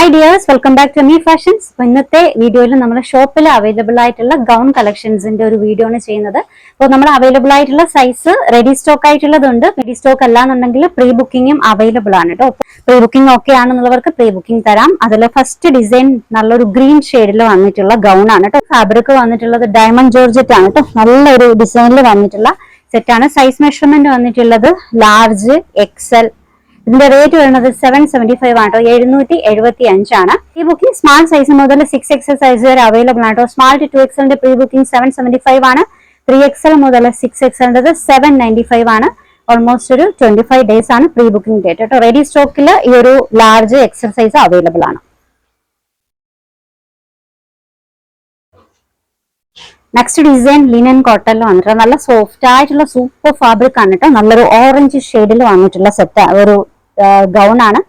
Hi dears, welcome back to Me Fashions. ഇന്നത്തെ വീഡിയോയിൽ നമ്മുടെ ഷോപ്പിൽ അവൈലബിൾ ആയിട്ടുള്ള ഗൗൺ കളക്ഷൻസിന്റെ ഒരു വീഡിയോ ആണ് ചെയ്യുന്നത്. അപ്പോൾ നമ്മൾ അവൈലബിൾ ആയിട്ടുള്ള സൈസ് റെഡി സ്റ്റോക്ക് ആയിട്ടുള്ളതുണ്ട്. റെഡി സ്റ്റോക്ക് അല്ലാന്നുണ്ടെങ്കിൽ പ്രീ ബുക്കിംഗും അവൈലബിൾ ആണ് കേട്ടോ. പ്രീ ബുക്കിംഗ് ഓക്കെ ആണെന്നുള്ളവർക്ക് പ്രീ ബുക്കിംഗ് തരാം. അതിൽ ഫസ്റ്റ് ഡിസൈൻ നല്ലൊരു ഗ്രീൻ ഷെയ്ഡിൽ വന്നിട്ടുള്ള ഗൗൺ ആണ് കേട്ടോ. ഫാബ്രിക് വന്നിട്ടുള്ളത് ഡയമണ്ട് ജോർജറ്റ് ആണ് കേട്ടോ. നല്ലൊരു ഡിസൈനിൽ വന്നിട്ടുള്ള സെറ്റാണ്. സൈസ് മെഷർമെന്റ് വന്നിട്ടുള്ളത് ലാർജ്, എക്സൽ. ഇതിന്റെ റേറ്റ് വരുന്നത് 775 ആണ് കേട്ടോ. 775 ആണ്. പ്രീ ബുക്കിംഗ് സ്മാൾ സൈസ് മുതൽ 6XL സൈസ് വരെ അവൈലബിൾ ആണ് കേട്ടോ. സ്മാൾ ടു 2XLന്റെ പ്രീ ബുക്കിംഗ് 775 ആണ്. 3XL മുതൽ 6XLന്റെ 795 ആണ്. ഓൾമോസ്റ്റ് ഒരു 25 ഡേയ്സ് ആണ് പ്രീ ബുക്കിംഗ് ഡേറ്റ് കേട്ടോ. റെഡി സ്റ്റോക്കിൽ ഈ ഒരു ലാർജ് എക്സൽ സൈസ് അവൈലബിൾ ആണ്. നെക്സ്റ്റ് ഡിസൈൻ ലിനൻ കോട്ടണിൽ വന്നിട്ടുള്ള നല്ല സോഫ്റ്റ് ആയിട്ടുള്ള സൂപ്പർ ഫാബ്രിക് ആണ് കേട്ടോ. നല്ലൊരു ഓറഞ്ച് ഷെയ്ഡിൽ വന്നിട്ടുള്ള സെറ്റ് ഒരു ഗൗൺ ആണ്.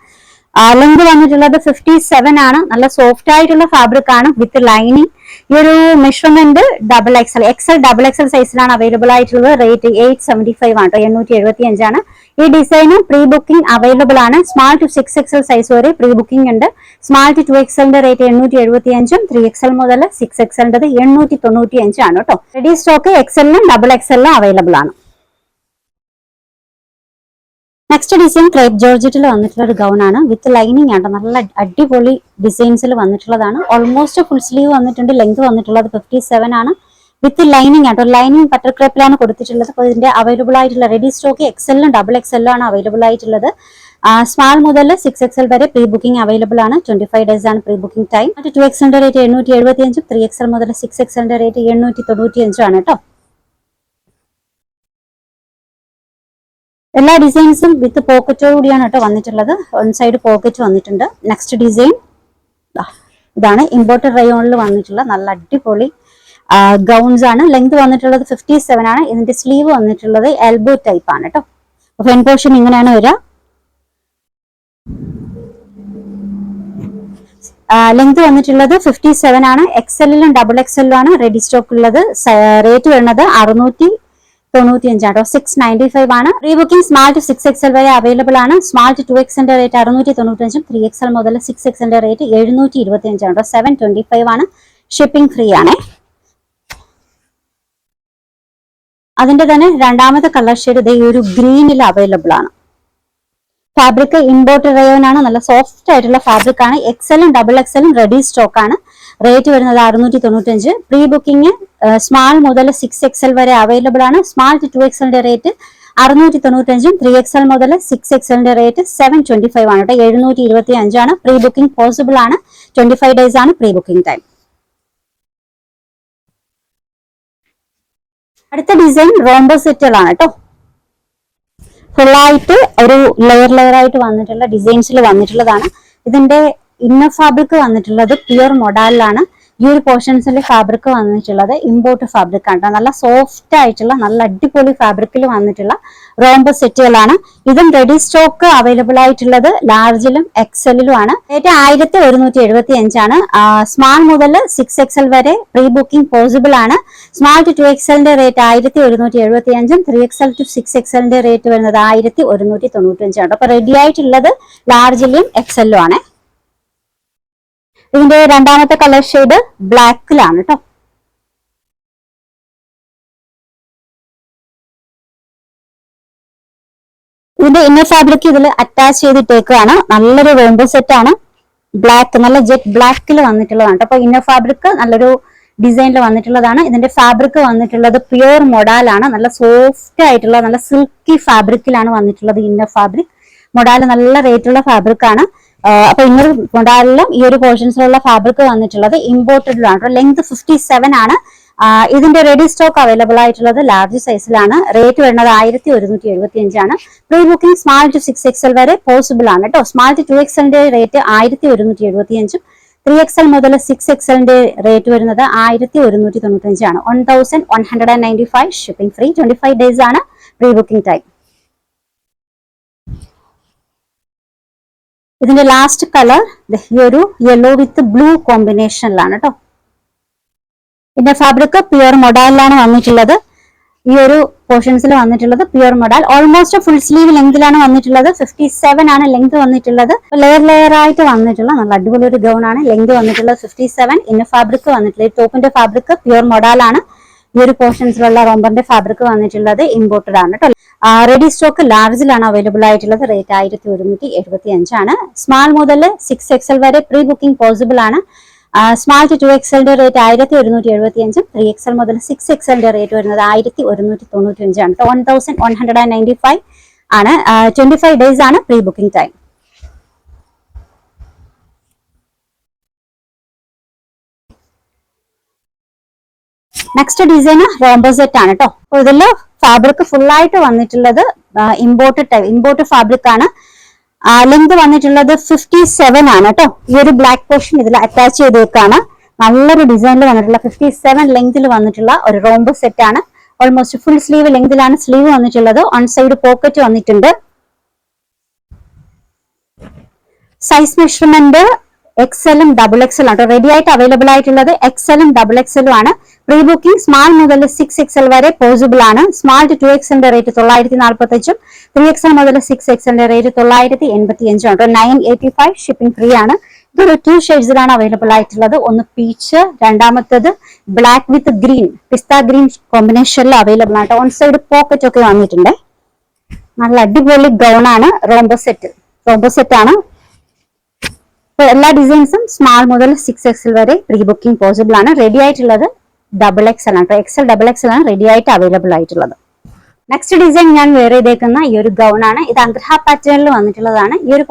ലെങ്ത് വന്നിട്ടുള്ളത് 57 ആണ്. നല്ല സോഫ്റ്റ് ആയിട്ടുള്ള ഫാബ്രിക് ആണ് വിത്ത് ലൈനിങ്. ഈ ഒരു മെഷർമെന്റ് XL ഡബിൾ എക്സൽ സൈസിലാണ് അവൈലബിൾ ആയിട്ടുള്ളത്. റേറ്റ് 875 ആണ് കേട്ടോ. 875 ആണ്. ഈ ഡിസൈനും പ്രീ ബുക്കിംഗ് അവൈലബിൾ ആണ്. സ്മാൾ ടു 6XL സൈസ് വരെ പ്രീ ബുക്കിംഗ് ഉണ്ട്. സ്മാൾ ടു 2XLന്റെ റേറ്റ് 875ഉം 3XL മുതൽ 6XLന്റെ 895 ആണ് കേട്ടോ. റെഡി സ്റ്റോക്ക് XLനും ഡബിൾ XLനും അവൈലബിൾ ആണ്. നെക്സ്റ്റ് ഡിസൈൻ ക്രേപ്പ് ജോർജറ്റിൽ വന്നിട്ടുള്ള ഒരു ഗൗൺ ആണ് വിത്ത് ലൈനിങ് ആണ്. നല്ല അടിപൊളി ഡിസൈൻസിൽ വന്നിട്ടുള്ളതാണ്. ഓൾമോസ്റ്റ് ഫുൾ സ്ലീവ് വന്നിട്ടുണ്ട്. ലെങ്ത് വന്നിട്ടുള്ളത് 57 ആണ്. വിത്ത് ലൈനിങ് ആട്ടോ. ലൈനിങ് ബട്ടർ ക്രേപ്പിലാണ് കൊടുത്തിട്ടുള്ളത്. അപ്പോൾ ഇതിന്റെ അവൈലബിൾ ആയിട്ടുള്ള റെഡി സ്റ്റോക്ക് XLനും ഡബിൾ XLനും ആണ് അവൈലബിൾ ആയിട്ടുള്ളത്. സ്മാൾ മുതൽ 6XL വരെ പ്രീ ബുക്കിംഗ് അവൈലബിൾ ആണ്. 25 ഡേയ്സ് ആണ് പ്രീ ബുക്കിംഗ് ടൈം. 2XLന്റെ റേറ്റ് 875ഉം 3XL മുതൽ 6XLന്റെ റേറ്റ് 895 ആണ് കേട്ടോ. എല്ലാ ഡിസൈൻസും വിത്ത് പോക്കറ്റോട് കൂടിയാണ് കേട്ടോ വന്നിട്ടുള്ളത്. വൺ സൈഡ് പോക്കറ്റ് വന്നിട്ടുണ്ട്. നെക്സ്റ്റ് ഡിസൈൻ ഇതാണ്. ഇമ്പോർട്ടഡ് റയോണിൽ വന്നിട്ടുള്ള നല്ല അടിപൊളി ഗൗൺസ് ആണ്. ലെങ്ത് വന്നിട്ടുള്ളത് 57 ആണ്. ഇതിന്റെ സ്ലീവ് വന്നിട്ടുള്ളത് എൽബോ ടൈപ്പ് ആണ് കേട്ടോ. ഫ്രണ്ട് പോർഷൻ ഇങ്ങനെയാണ് വരിക. ലെങ്ത് വന്നിട്ടുള്ളത് 57 ആണ്. XLലും ഡബിൾ XLലും ആണ് റെഡി സ്റ്റോക്ക് ഉള്ളത്. റേറ്റ് വരുന്നത് 695 ആട്ടോ. 695 ആണ്. Pre booking small to 6XL വരെ അവൈലബിൾ ആണ്. സ്മാൾ ടു 2XLന്റെ റേറ്റ് 695ഉം 3XL മുതൽ 6XLന്റെ റേറ്റ് 725 ആട്ടോ. 725 ആണ്. ഷിപ്പിംഗ് ഫ്രീ ആണ്. അതിന്റെ തന്നെ രണ്ടാമത്തെ കളർ ഷെയ്ഡ് ഈ ഒരു ഗ്രീനിൽ അവൈലബിൾ ആണ്. ഫാബ്രിക് ഇമ്പോർട്ടഡ് റയോൺ ആണ്. നല്ല സോഫ്റ്റ് ആയിട്ടുള്ള ഫാബ്രിക് ആണ്. XLലും ഡബിൾ XLലും റെഡി സ്റ്റോക്ക് ആണ്. റേറ്റ് വരുന്നത് 695. പ്രീ ബുക്കിംഗ് സ്മാൾ മുതൽ 6XL വരെ അവൈലബിൾ ആണ്. സ്മാൾ ടു 2XLന്റെ റേറ്റ് 695ഉം 3XL മുതൽ 6XLന്റെ റേറ്റ് 725 ആണ് കേട്ടോ. 725 ആണ്. പ്രീ ബുക്കിംഗ് പോസിബിൾ ആണ്. 25 ഡേയ്സ് ആണ് പ്രീ ബുക്കിംഗ് ടൈം. അടുത്ത ഡിസൈൻ റോംബോ സെറ്റുകളാണ് കേട്ടോ. ഫുള്ളായിട്ട് ഒരു ലെയർ ആയിട്ട് വന്നിട്ടുള്ള ഡിസൈൻസിൽ വന്നിട്ടുള്ളതാണ്. ഇതിന്റെ ഇന്നർ ഫാബ്രിക് വന്നിട്ടുള്ളത് പ്യുർ മൊഡാലിലാണ്. ഈ ഒരു പോർഷൻസിന്റെ ഫാബ്രിക് വന്നിട്ടുള്ളത് ഇമ്പോർട്ട് ഫാബ്രിക് ആണ്. നല്ല സോഫ്റ്റ് ആയിട്ടുള്ള നല്ല അടിപൊളി ഫാബ്രിക്കിൽ വന്നിട്ടുള്ള റോംബോ സെറ്റുകളാണ്. ഇതും റെഡി സ്റ്റോക്ക് അവൈലബിൾ ആയിട്ടുള്ളത് ലാർജിലും XLലും ആണ്. റേറ്റ് 1175 ആണ്. സ്മാൾ മുതൽ 6XL വരെ പ്രീ ബുക്കിംഗ് പോസിബിൾ ആണ്. സ്മാൾ ടു 2XLന്റെ റേറ്റ് 1175ഉം 3XL ടു 6XLന്റെ റേറ്റ് വരുന്നത് 1195 ആണ്. അപ്പൊ റെഡി ആയിട്ടുള്ളത് ലാർജിലും XLലും ആണ്. ഇതിന്റെ രണ്ടാമത്തെ കളർ ഷെയ്ഡ് ബ്ലാക്കിലാണ് കേട്ടോ. ഇതിന്റെ ഇന്നർ ഫാബ്രിക് ഇതിൽ അറ്റാച്ച് ചെയ്തിട്ടേക്കാണ്. നല്ലൊരു റോംബോ സെറ്റ് ആണ്. ബ്ലാക്ക് നല്ല ജെറ്റ് ബ്ലാക്കിൽ വന്നിട്ടുള്ളതാണ്. അപ്പൊ ഇന്നർ ഫാബ്രിക് നല്ലൊരു ഡിസൈനിൽ വന്നിട്ടുള്ളതാണ്. ഇതിന്റെ ഫാബ്രിക് വന്നിട്ടുള്ളത് പ്യുർ മൊഡാലാണ്. നല്ല സോഫ്റ്റ് ആയിട്ടുള്ള നല്ല സിൽക്കി ഫാബ്രിക്കിലാണ് വന്നിട്ടുള്ളത്. ഇന്നർ ഫാബ്രിക് മൊഡാൽ നല്ല റേറ്റുള്ള ഫാബ്രിക് ആണ്. അപ്പൊ ഇന്നർ മൊഡാലിലും ഈ ഒരു പോർഷൻസിലുള്ള ഫാബ്രിക് വന്നിട്ടുള്ളത് ഇമ്പോർട്ടഡിലാണ്. ലെങ്ത് 57 ആണ്. ഇതിന്റെ റെഡി സ്റ്റോക്ക് അവൈലബിൾ ആയിട്ടുള്ളത് ലാർജ് സൈസിലാണ്. റേറ്റ് വരുന്നത് 1175 ആണ്. Pre booking small to 6XL വരെ പോസിബിൾ ആണ് കേട്ടോ. സ്മാൾ ടു 2XLന്റെ റേറ്റ് 1175ഉം 3XL മുതൽ 6XLന്റെ റേറ്റ് വരുന്നത് 1195 ആണ്. 1195 ഷിപ്പിംഗ് ഫ്രീ. 25 ഡേയ്സ് ആണ് പ്രീ ബുക്കിംഗ് ടൈം. ഇതിന്റെ ലാസ്റ്റ് കളർ ഈ ഒരു യെല്ലോ വിത്ത് ബ്ലൂ കോമ്പിനേഷനിലാണ് കേട്ടോ. ഇതിന്റെ ഫാബ്രിക് പ്യുർ മൊഡാലിലാണ് വന്നിട്ടുള്ളത്. ഈ ഒരു പോർഷൻസിൽ വന്നിട്ടുള്ളത് pure model. Almost full sleeve ലെങ്തിലാണ് വന്നിട്ടുള്ളത്. 57 ആണ് ലെങ്ത് വന്നിട്ടുള്ളത്. ലെയർ ആയിട്ട് വന്നിട്ടുള്ള നല്ല അടിപൊളി ഒരു ഗൗൺ ആണ്. ലെങ്ത് വന്നിട്ടുള്ളത് 57. ഇന്ന് ഫാബ്രിക് വന്നിട്ടുള്ളത് ടോപ്പിന്റെ ഫാബ്രിക് പ്യുർ മോഡൽ ആണ്. ഈ ഒരു പോർഷൻസിലുള്ള റോംബറിന്റെ ഫാബ്രിക് വന്നിട്ടുള്ളത് ഇമ്പോർട്ടഡ് ആണ് കേട്ടോ. റെഡി സ്റ്റോക്ക് ലാർജിലാണ് അവൈലബിൾ ആയിട്ടുള്ളത്. റേറ്റ് 1175 ആണ്. സ്മാൾ മുതൽ 6XL വരെ പ്രീ ബുക്കിംഗ് പോസിബിൾ ആണ്. Small to 2XL rate 1175. 3XL മുതൽ 6XL റേറ്റ് വരുന്നത് 1195 ആണ്. 1195 ആണ്. 25 ഡേയ്സ് ആണ് pre booking time. Next design റോംബോ സെറ്റ് ആണ് കേട്ടോ. അപ്പൊ ഇതില് ഫാബ്രിക് ഫുൾ ആയിട്ട് വന്നിട്ടുള്ളത് ഇമ്പോർട്ട് ഫാബ്രിക് ആണ്. ലെങ്ത് വന്നിട്ടുള്ളത് 57 ആണ് കേട്ടോ. ഈ ഒരു ബ്ലാക്ക് പോർഷൻ ഇതിൽ അറ്റാച്ച് ചെയ്തേക്കാണ്. നല്ലൊരു ഡിസൈനിൽ വന്നിട്ടുള്ള 57 ലെങ്തിൽ വന്നിട്ടുള്ള ഒരു റോംബോ സെറ്റ് ആണ്. ഓൾമോസ്റ്റ് ഫുൾ സ്ലീവ് ലെങ്തിലാണ് സ്ലീവ് വന്നിട്ടുള്ളത്. ഓൺ സൈഡ് പോക്കറ്റ് വന്നിട്ടുണ്ട്. സൈസ് മെഷർമെന്റ് XLഉം XXL ആണ്. റെഡി ആയിട്ട് അവൈലബിൾ ആയിട്ടുള്ളത് XLഉം XXL ആണ്. പ്രീ ബുക്കിംഗ് സ്മാൾ മുതൽ 6XL വരെ പോസിബിൾ ആണ്. Small to 2XL rate 945. 3XL മുതൽ 6XL റേറ്റ് 985 ആണ്. 985 ഷിപ്പിംഗ് ഫ്രീ ആണ്. ഇതൊരു 2 ഷെയ്ഡ്സിലാണ് അവൈലബിൾ ആയിട്ടുള്ളത്. ഒന്ന് പീച്ച്, രണ്ടാമത്തത് ബ്ലാക്ക് വിത്ത് ഗ്രീൻ, പിസ്ത ഗ്രീൻ കോമ്പിനേഷനിൽ അവൈലബിൾ ആണ്. ഓൺ സൈഡ് പോക്കറ്റ് ഒക്കെ വന്നിട്ടുണ്ട്. നല്ല അടിപൊളി ഗൗൺ ആണ്. റോംബോ സെറ്റ് ആണ്. എല്ലാ ഡിസൈൻസും സ്മാൾ മുതൽ 6XL വരെ പ്രീ ബുക്കിംഗ് പോസിബിൾ ആണ്. റെഡി ആയിട്ടുള്ളത് XXL ആണ്. XL ആണ് റെഡി ആയിട്ട് അവൈലബിൾ ആയിട്ടുള്ളത്. നെക്സ്റ്റ് ഡിസൈൻ ഞാൻ വെയർ ചെയ്തേക്കുന്ന ഈ ഒരു ഗൗൺ ആണ്. ഇത് അഗ്രഹ പാറ്റേണിൽ വന്നിട്ടുള്ളതാണ്. ഈ ഒരു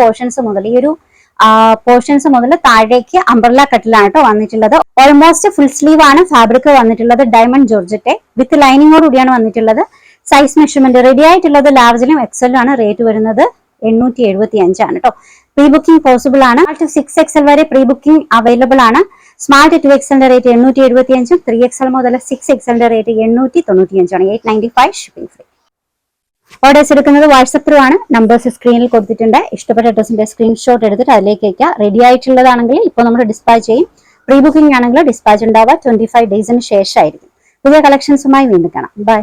പോർഷൻസ് മുതൽ താഴേക്ക് അംബ്രല്ല കട്ടിലാണ് കേട്ടോ വന്നിട്ടുള്ളത്. ഓൾമോസ്റ്റ് ഫുൾ സ്ലീവ് ആണ് ഫാബ്രിക് വന്നിട്ടുള്ളത്. ഡയമണ്ട് ജോർജറ്റ് വിത്ത് ലൈനിങ്ങോട് കൂടിയാണ് വന്നിട്ടുള്ളത്. സൈസ് മെഷർമെന്റ് റെഡി ആയിട്ടുള്ളത് ലാർജിലും XL ആണ്. റേറ്റ് വരുന്നത് 875 ആണ് കേട്ടോ. പ്രീ ബുക്കിംഗ് പോസിബിൾ ആണ്. 6XL വരെ പ്രീ ബുക്കിംഗ് അവൈലബിൾ ആണ്. Small to 2XL rate 875. 3XL മുതൽ 6XL റേറ്റ് 895 ആണ്. 895 ഷിപ്പിംഗ് ഫ്രീ. ഓർഡേഴ്സ് എടുക്കുന്നത് വാട്സ്ആപ്പ് ത്രൂ ആണ്. നമ്പേഴ്സ് സ്ക്രീനിൽ കൊടുത്തിട്ടുണ്ട്. ഇഷ്ടപ്പെട്ട ഡ്രസ്സിന്റെ സ്ക്രീൻഷോട്ട് എടുത്തിട്ട് അതിലേക്ക് അയക്കുക. റെഡി ആയിട്ടുള്ളതാണെങ്കിൽ ഇപ്പോൾ നമ്മൾ ഡിസ്പാച്ച് ചെയ്യും. പ്രീ ബുക്കിംഗ് ആണെങ്കിൽ ഡിസ്പാച്ച് ഉണ്ടാവുക 25 ഡേയ്സിന് ശേഷമായിരിക്കും. പുതിയ കളക്ഷൻസുമായി വീണ്ടും കാണാം. ബൈ.